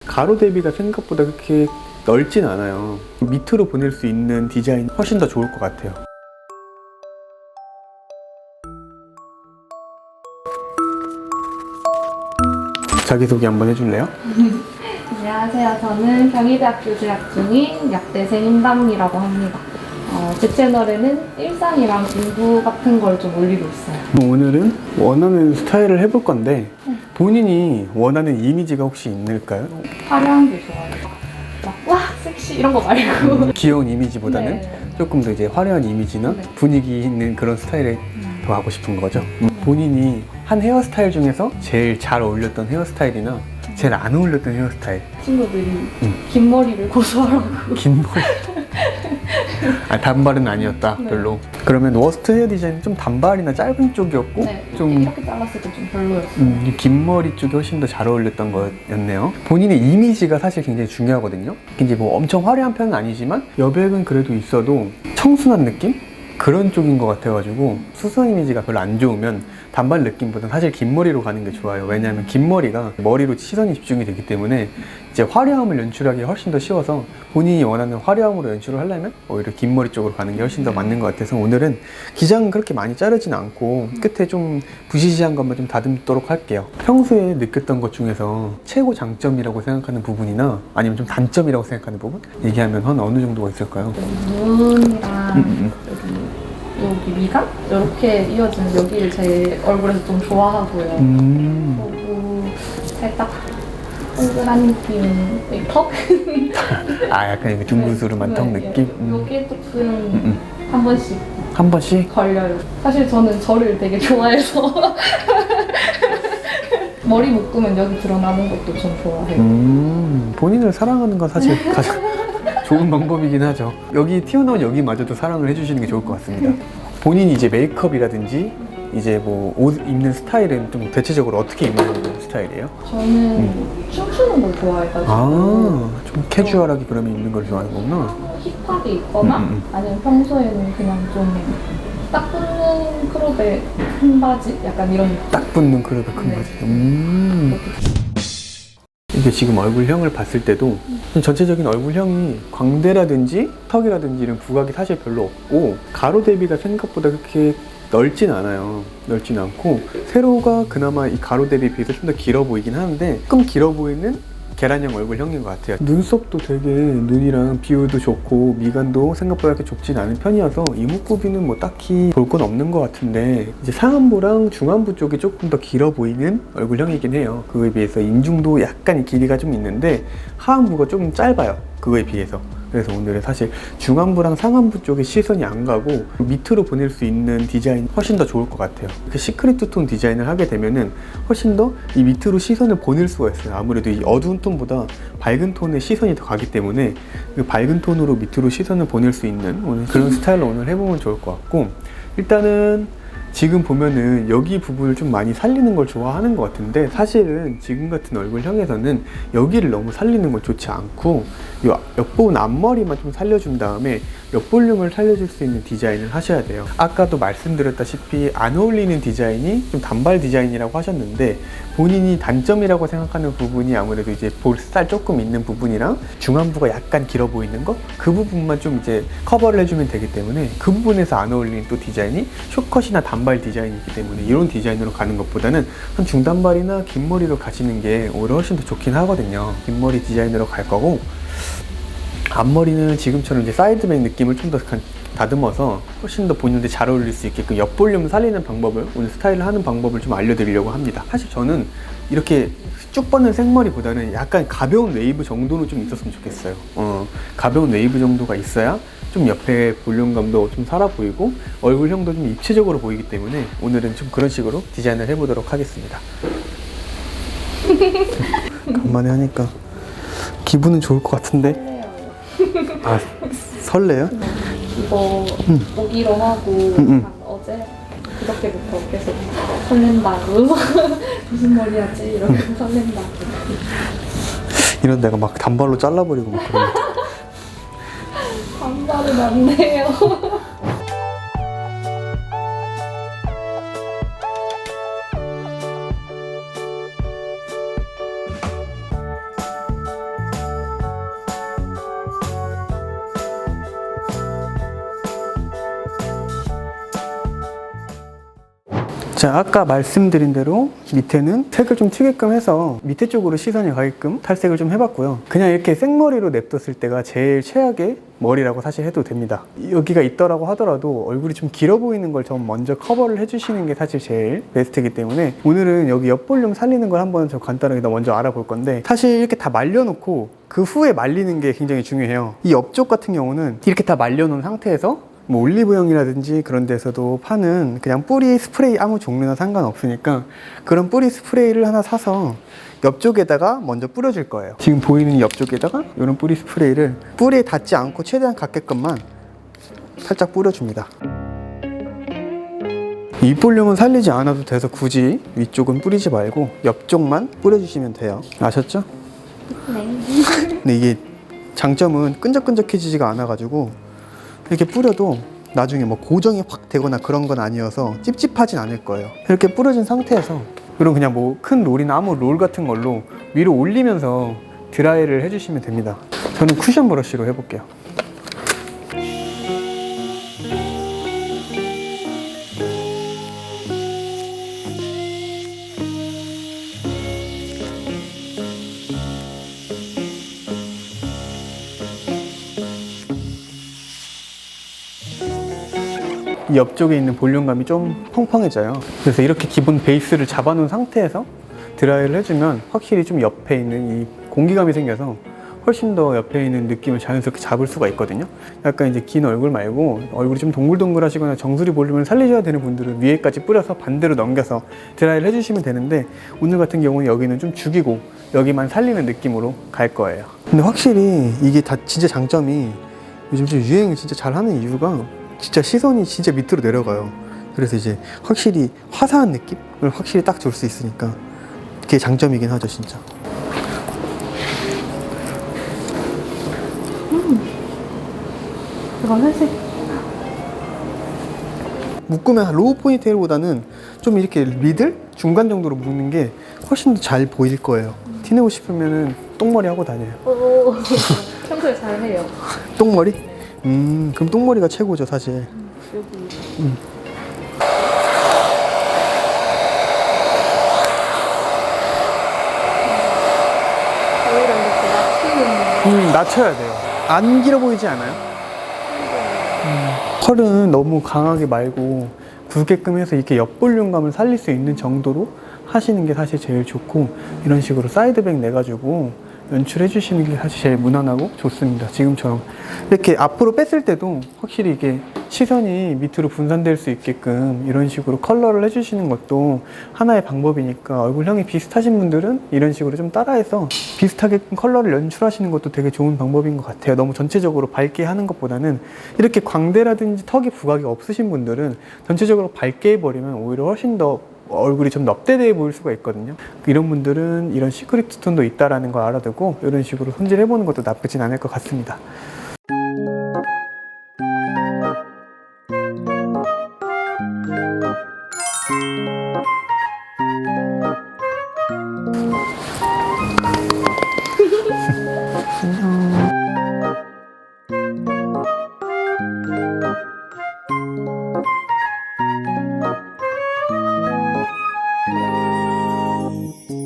가로 대비가 생각보다 그렇게 넓진 않아요. 밑으로 보낼 수 있는 디자인이 훨씬 더 좋을 것 같아요. 자기소개 한번 해줄래요? 안녕하세요. 저는 경희대학교 재학 중인 약대생 임담이라고 합니다. 제 채널에는 일상이랑 공부 같은 걸 좀 올리고 있어요. 오늘은 원하는 스타일을 해볼 건데 본인이 원하는 이미지가 혹시 있을까요? 화려한 게 좋아요. 막, 와, 섹시 이런 거 말고. 귀여운 이미지보다는 네. 조금 더 이제 화려한 이미지나 네. 분위기 있는 그런 스타일에 더 하고 싶은 거죠. 본인이 한 헤어스타일 중에서 제일 잘 어울렸던 헤어스타일이나 제일 안 어울렸던 헤어스타일. 친구들이 긴 머리를 고소하라고. 긴 머리. 단발은 아니었다. 네. 별로. 그러면 워스트 헤어 디자인은 좀 단발이나 짧은 쪽이었고 네, 좀 이렇게 잘랐을 때 좀 별로였어요. 긴 머리 쪽이 훨씬 더 잘 어울렸던 거였네요. 본인의 이미지가 사실 굉장히 중요하거든요. 이제 뭐 엄청 화려한 편은 아니지만 여백은 그래도 있어도 청순한 느낌? 그런 쪽인 것 같아가지고 수선 이미지가 별로 안 좋으면 단발 느낌보다는 사실 긴 머리로 가는 게 좋아요. 왜냐하면 긴 머리가 머리로 시선이 집중이 되기 때문에 이제 화려함을 연출하기 훨씬 더 쉬워서 본인이 원하는 화려함으로 연출을 하려면 오히려 긴 머리 쪽으로 가는 게 훨씬 더 맞는 것 같아서 오늘은 기장은 그렇게 많이 자르진 않고 끝에 좀 부시시한 것만 좀 다듬도록 할게요. 평소에 느꼈던 것 중에서 최고 장점이라고 생각하는 부분이나 아니면 좀 단점이라고 생각하는 부분? 얘기하면 한 어느 정도가 있을까요? 눈이랑 여기 미간? 이렇게 이어지는 여기를 제 얼굴에서 좀 좋아하고요. 그리고 살짝 동그란 느낌, 턱? 약간 이렇게 둥근스름한 턱 네, 느낌? 여기에 조금 한 번씩 한 번씩? 걸려요. 사실 저는 저를 되게 좋아해서 머리 묶으면 여기 드러나는 것도 좀 좋아해요. 본인을 사랑하는 건 사실 가장 좋은 방법이긴 하죠. 여기 튀어나온 여기마저도 사랑을 해주시는 게 좋을 것 같습니다. 본인이 이제 메이크업이라든지 이제 뭐 옷 입는 스타일은 좀 대체적으로 어떻게 입는 스타일이에요? 저는 춤추는 걸 좋아해가지고 좀 캐주얼하게 그러면 입는 걸 좋아하는 거구나. 힙하게 입거나 아니면 평소에는 그냥 좀 딱 붙는 크롭의 큰 바지? 약간 이런 느낌. 딱 붙는 그릇에 큰 네. 바지. 이게 지금 얼굴형을 봤을 때도 전체적인 얼굴형이 광대라든지 턱이라든지 이런 부각이 사실 별로 없고 가로 대비가 생각보다 그렇게 넓진 않아요. 넓진 않고 세로가 그나마 이 가로 대비에 비해서 좀 더 길어 보이긴 하는데 조금 길어 보이는 계란형 얼굴형인 것 같아요. 눈썹도 되게 눈이랑 비율도 좋고 미간도 생각보다 그렇게 좁진 않은 편이어서 이목구비는 뭐 딱히 볼 건 없는 것 같은데 이제 상안부랑 중안부 쪽이 조금 더 길어 보이는 얼굴형이긴 해요. 그거에 비해서 인중도 약간 길이가 좀 있는데 하안부가 조금 짧아요. 그거에 비해서. 그래서 오늘은 사실 중안부랑 상안부 쪽에 시선이 안 가고 밑으로 보낼 수 있는 디자인이 훨씬 더 좋을 것 같아요. 그 시크릿 투톤 디자인을 하게 되면은 훨씬 더 이 밑으로 시선을 보낼 수가 있어요. 아무래도 이 어두운 톤보다 밝은 톤에 시선이 더 가기 때문에 그 밝은 톤으로 밑으로 시선을 보낼 수 있는 오늘 그런 스타일로 오늘 해보면 좋을 것 같고, 일단은 지금 보면은 여기 부분을 좀 많이 살리는 걸 좋아하는 것 같은데 사실은 지금 같은 얼굴형에서는 여기를 너무 살리는 건 좋지 않고 이 옆부분 앞머리만 좀 살려준 다음에 옆볼륨을 살려줄 수 있는 디자인을 하셔야 돼요. 아까도 말씀드렸다시피 안 어울리는 디자인이 좀 단발 디자인이라고 하셨는데 본인이 단점이라고 생각하는 부분이 아무래도 이제 볼살 조금 있는 부분이랑 중안부가 약간 길어 보이는 거, 그 부분만 좀 이제 커버를 해주면 되기 때문에 그 부분에서 안 어울리는 또 디자인이 숏컷이나 단발 디자인이기 때문에 이런 디자인으로 가는 것보다는 한 중단발이나 긴 머리로 가시는 게 오히려 훨씬 더 좋긴 하거든요. 긴 머리 디자인으로 갈 거고, 앞머리는 지금처럼 이제 사이드백 느낌을 좀 더 다듬어서 훨씬 더 본인한테 잘 어울릴 수 있게끔 옆볼륨 살리는 방법을, 오늘 스타일을 하는 방법을 좀 알려드리려고 합니다. 사실 저는 이렇게 쭉 뻗는 생머리보다는 약간 가벼운 웨이브 정도는 좀 있었으면 좋겠어요. 가벼운 웨이브 정도가 있어야 좀 옆에 볼륨감도 좀 살아 보이고 얼굴형도 좀 입체적으로 보이기 때문에 오늘은 좀 그런 식으로 디자인을 해보도록 하겠습니다. 간만에 하니까 기분은 좋을 것 같은데. 설레요? 이거 오기로 하고 한 어제 그저께부터 계속 설렌다고 무슨 머리 하지? 이러면서 설렌다고. 이런 내가 막 단발로 잘라버리고 막 그런. 단발은 안 돼요. 자, 아까 말씀드린 대로 밑에는 색을 좀 튀게끔 해서 밑에 쪽으로 시선이 가게끔 탈색을 좀 해봤고요. 그냥 이렇게 생머리로 냅뒀을 때가 제일 최악의 머리라고 사실 해도 됩니다. 여기가 있더라고 하더라도 얼굴이 좀 길어 보이는 걸 좀 먼저 커버를 해주시는 게 사실 제일 베스트이기 때문에 오늘은 여기 옆볼륨 살리는 걸 한번 좀 간단하게 먼저 알아볼 건데, 사실 이렇게 다 말려놓고 그 후에 말리는 게 굉장히 중요해요. 이 옆쪽 같은 경우는 이렇게 다 말려놓은 상태에서 뭐 올리브영이라든지 그런 데서도 파는 그냥 뿌리 스프레이 아무 종류나 상관없으니까 그런 뿌리 스프레이를 하나 사서 옆쪽에다가 먼저 뿌려줄 거예요. 지금 보이는 옆쪽에다가 이런 뿌리 스프레이를 뿌리에 닿지 않고 최대한 닿게끔만 살짝 뿌려줍니다. 윗볼륨은 살리지 않아도 돼서 굳이 위쪽은 뿌리지 말고 옆쪽만 뿌려주시면 돼요. 아셨죠? 네. 근데 이게 장점은 끈적끈적해지지가 않아가지고 이렇게 뿌려도 나중에 뭐 고정이 확 되거나 그런 건 아니어서 찝찝하진 않을 거예요. 이렇게 뿌려진 상태에서 이런 그냥 뭐 큰 롤이나 아무 롤 같은 걸로 위로 올리면서 드라이를 해주시면 됩니다. 저는 쿠션 브러쉬로 해볼게요. 이 옆쪽에 있는 볼륨감이 좀 펑펑해져요. 그래서 이렇게 기본 베이스를 잡아놓은 상태에서 드라이를 해주면 확실히 좀 옆에 있는 이 공기감이 생겨서 훨씬 더 옆에 있는 느낌을 자연스럽게 잡을 수가 있거든요. 약간 이제 긴 얼굴 말고 얼굴이 좀 동글동글하시거나 정수리 볼륨을 살리셔야 되는 분들은 위에까지 뿌려서 반대로 넘겨서 드라이를 해주시면 되는데, 오늘 같은 경우는 여기는 좀 죽이고 여기만 살리는 느낌으로 갈 거예요. 근데 확실히 이게 다 진짜 장점이, 요즘 좀 유행을 진짜 잘하는 이유가 진짜 시선이 진짜 밑으로 내려가요. 그래서 이제 확실히 화사한 느낌을 확실히 딱 줄 수 있으니까 그게 장점이긴 하죠, 진짜. 이건 회색. 묶으면 로우 포니테일보다는 좀 이렇게 미들? 중간 정도로 묶는 게 훨씬 더 잘 보일 거예요. 티내고 싶으면 똥머리 하고 다녀요. 오, 평소에 잘 해요. 똥머리? 그럼 똥머리가 최고죠, 사실. 여기. 오히려 이렇게 낮추는. 낮춰야 돼요. 안 길어 보이지 않아요? 컬은 너무 강하게 말고 굵게끔 해서 이렇게 옆볼륨감을 살릴 수 있는 정도로 하시는 게 사실 제일 좋고, 이런 식으로 사이드백 내가지고 연출해 주시는 게 사실 제일 무난하고 좋습니다. 지금처럼 이렇게 앞으로 뺐을 때도 확실히 이게 시선이 밑으로 분산될 수 있게끔 이런 식으로 컬러를 해주시는 것도 하나의 방법이니까, 얼굴형이 비슷하신 분들은 이런 식으로 좀 따라해서 비슷하게 컬러를 연출하시는 것도 되게 좋은 방법인 것 같아요. 너무 전체적으로 밝게 하는 것보다는 이렇게 광대라든지 턱이 부각이 없으신 분들은 전체적으로 밝게 해버리면 오히려 훨씬 더 얼굴이 좀 넙대대해 보일 수가 있거든요. 이런 분들은 이런 시크릿 톤도 있다라는 걸 알아두고 이런 식으로 손질해보는 것도 나쁘진 않을 것 같습니다. 안녕.